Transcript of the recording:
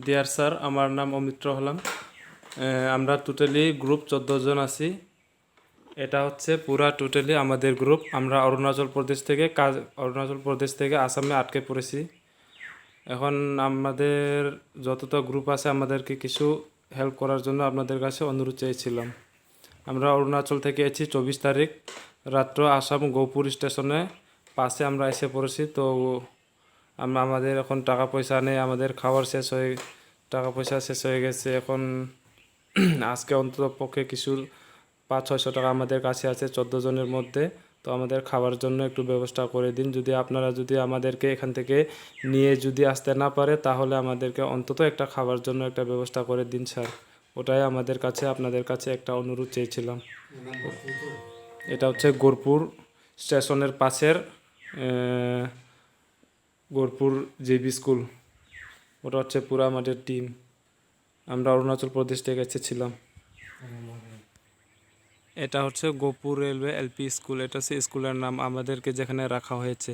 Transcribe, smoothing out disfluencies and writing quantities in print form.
Dear sir, আমার নাম অমিত্র হলাম। আমরা টোটালি গ্রুপ 14 জন আছি। এটা হচ্ছে পুরা টোটালি আমাদের গ্রুপ। আমরা অরুণাচল প্রদেশ থেকে আসামে আটকে পড়েছি। এখন আমাদের যতটা গ্রুপ আছে আমাদেরকে কিছু হেল্প করার জন্য আপনাদের কাছে অনুরোধ চেয়েছিলাম। আমরা অরুণাচল থেকে এসেছি 24 তারিখ রাত্র আসাম গৌপুর স্টেশনে পাশে আমরা এসে পড়েছি। তো আমাদের এখন টাকা পয়সা নেই, আমাদের টাকা পয়সা শেষ হয়ে গেছে। এখন আজকে অন্তত পক্ষে কিছু 500-600 টাকা আমাদের কাছে আছে 14 জনের মধ্যে। তো আমাদের খাওয়ার জন্য একটু ব্যবস্থা করে দিন। আপনারা যদি আমাদেরকে এখান থেকে নিয়ে আসতে না পারে, তাহলে আমাদেরকে অন্তত একটা খাওয়ার জন্য একটা ব্যবস্থা করে দিন স্যার। ওটাই আমাদের কাছে আপনাদের কাছে একটা অনুরোধ চেয়েছিলাম। এটা হচ্ছে গোরপুর স্টেশনের পাশের গোরপুর জেবি স্কুল। ওটা হচ্ছে পুরা আমাদের টিম। আমরা অরুণাচল প্রদেশ থেকে এসেছিলাম। এটা হচ্ছে গোপুর রেলওয়ে এলপি স্কুল। এটা হচ্ছে স্কুলের নাম, আমাদেরকে যেখানে রাখা হয়েছে।